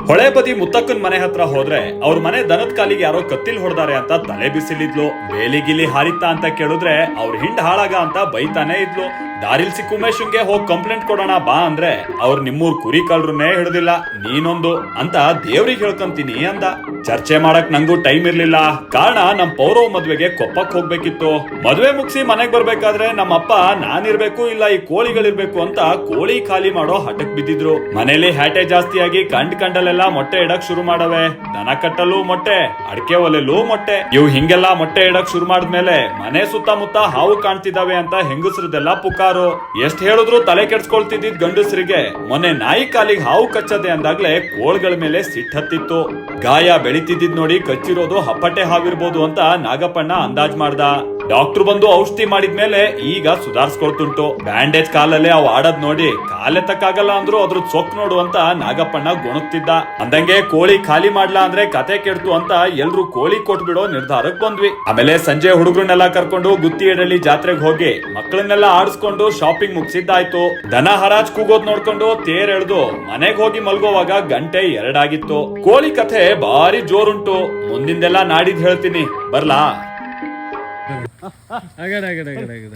ಹೊಳೆ ಬದಿ ಮುತ್ತಕ್ಕನ್ ಮನೆ ಹತ್ರ ಹೋದ್ರೆ ಅವ್ರ ಮನೆ ದನದ ಕಾಲಿಗೆ ಯಾರೋ ಕತ್ತಿಲ್ ಹೊಡೆದಾರೆ ಅಂತ ತಲೆ ಬಿಸಿಲಿದ್ಲು. ಬೇಲಿ ಗಿಲಿ ಹಾರಿತ್ತಾ ಅಂತ ಕೇಳಿದ್ರೆ ಅವ್ರ ಹಿಂಡ್ ಹಾಳಾಗ ಅಂತ ಬೈತಾನೆ ಇದ್ಲು. ದಾರಿಲ್ ಸಿಕ್ಕ ಉಮೇಶನ್ಗೆ ಹೋಗ್ ಕಂಪ್ಲೇಂಟ್ ಕೊಡೋಣ ಬಾ ಅಂದ್ರೆ ಅವ್ರ ನಿಮ್ಮೂರ್ ಕುರಿ ಕಳ್ರನ್ನೇ ಹಿಡ್ದಿಲ್ಲ, ನೀನೊಂದು ಅಂತ ದೇವ್ರಿಗೆ ಹೇಳ್ಕೊಂತೀನಿ ಅಂದ. ಚರ್ಚೆ ಮಾಡಕ್ ನಂಗೂ ಟೈಮ್ ಇರ್ಲಿಲ್ಲ. ಕಾರಣ ನಮ್ ಪೌರವ್ ಮದ್ವೆಗೆ ಕೊಪ್ಪಕ್ ಹೋಗ್ಬೇಕಿತ್ತು. ಮದ್ವೆ ಮುಗಿಸಿ ಮನೆಗ್ ಬರ್ಬೇಕಾದ್ರೆ ನಮ್ಮಪ್ಪ ನಾನಿರ್ಬೇಕು ಇಲ್ಲ ಈ ಕೋಳಿಗಳಿರ್ಬೇಕು ಅಂತ ಕೋಳಿ ಖಾಲಿ ಮಾಡೋ ಹಠಕ್ ಬಿದ್ದಿದ್ರು. ಮನೇಲಿ ಹ್ಯಾಟೆ ಜಾಸ್ತಿಯಾಗಿ ಕಂಡಲ್ಲೆಲ್ಲ ಮೊಟ್ಟೆ ಇಡಕ್ ಶುರು ಮಾಡವೆ. ದನ ಕಟ್ಟಲು ಮೊಟ್ಟೆ, ಅಡಕೆ ಒಲೆಲು ಮೊಟ್ಟೆ. ಇವ್ ಹಿಂಗೆಲ್ಲಾ ಮೊಟ್ಟೆ ಇಡಕ್ ಶುರು ಮಾಡಿದ್ಮೇಲೆ ಮನೆ ಸುತ್ತಮುತ್ತ ಹಾವು ಕಾಣ್ತಿದಾವೆ ಅಂತ ಹೆಂಗಸ್ರದೆಲ್ಲ ಪುಕಾರು. ಎಷ್ಟ್ ಹೇಳಿದ್ರು ತಲೆ ಕೆಡ್ಸ್ಕೊಳ್ತಿದ್ದಿದ್ ಗಂಡಸ್ರಿಗೆ ಮೊನ್ನೆ ನಾಯಿ ಕಾಲಿಗೆ ಹಾವು ಕಚ್ಚದೆ ಅಂದಾಗ್ಲೇ ಕೋಳ್ಗಳ ಮೇಲೆ ಸಿಟ್ ಹತ್ತಿತ್ತು. ಗಾಯ ಬೆಳಿತಿದ್ದಿದ್ ನೋಡಿ ಕಚ್ಚಿರೋದು ಹಪ್ಪಟೆ ಹಾವಿರ್ಬೋದು ಅಂತ ನಾಗಪ್ಪಣ್ಣ ಅಂದಾಜ್ ಮಾಡ್ದ. ಡಾಕ್ಟರ್ ಬಂದು ಔಷಧಿ ಮಾಡಿದ್ಮೇಲೆ ಈಗ ಸುಧಾರಿಸ್ಕೊಳ್ತುಂಟು. ಬ್ಯಾಂಡೇಜ್ ಕಾಲಲ್ಲೇ ಅವ್ ಆಡದ್ ನೋಡಿ ಕಾಲೆತ್ತಕ್ಕಾಗಲ್ಲ ಅಂದ್ರು ಅದ್ರ ಸೊಕ್ ನೋಡು ಅಂತ ನಾಗಪ್ಪಣ್ಣ ಗುಣಗ್ತಿದ್ದ. ಅಂದಂಗೆ ಕೋಳಿ ಖಾಲಿ ಮಾಡ್ಲಾ ಅಂದ್ರೆ ಕತೆ ಕೆಡ್ತು ಅಂತ ಎಲ್ರು ಕೋಳಿ ಕೊಟ್ಬಿಡೋ ನಿರ್ಧಾರಕ್ ಬಂದ್ವಿ. ಆಮೇಲೆ ಸಂಜೆ ಹುಡುಗರನ್ನೆಲ್ಲ ಕರ್ಕೊಂಡು ಗುತ್ತಿ ಎಡಲಿ ಜಾತ್ರೆಗೆ ಹೋಗಿ ಮಕ್ಕಳನ್ನೆಲ್ಲ ಆಡಿಸ್ಕೊಂಡು ಶಾಪಿಂಗ್ ಮುಗಿಸಿದ್ದಾಯ್ತು. ದನ ಹರಾಜ್ ಕೂಗೋದ್ ನೋಡ್ಕೊಂಡು ತೇರ್ ಎಳ್ದು ಮನೆಗ್ ಹೋಗಿ ಮಲ್ಗೋವಾಗ ಗಂಟೆ 2 ಆಗಿತ್ತು. ಕೋಳಿ ಕಥೆ ಬಾರಿ ಜೋರುಂಟು, ಮುಂದಿಂದೆಲ್ಲ ನಾಡಿದ್ ಹೇಳ್ತೀನಿ, ಬರ್ಲಾ? ಆಗಡ ಆಗಡ ಆಗಡ ಆಗಡ.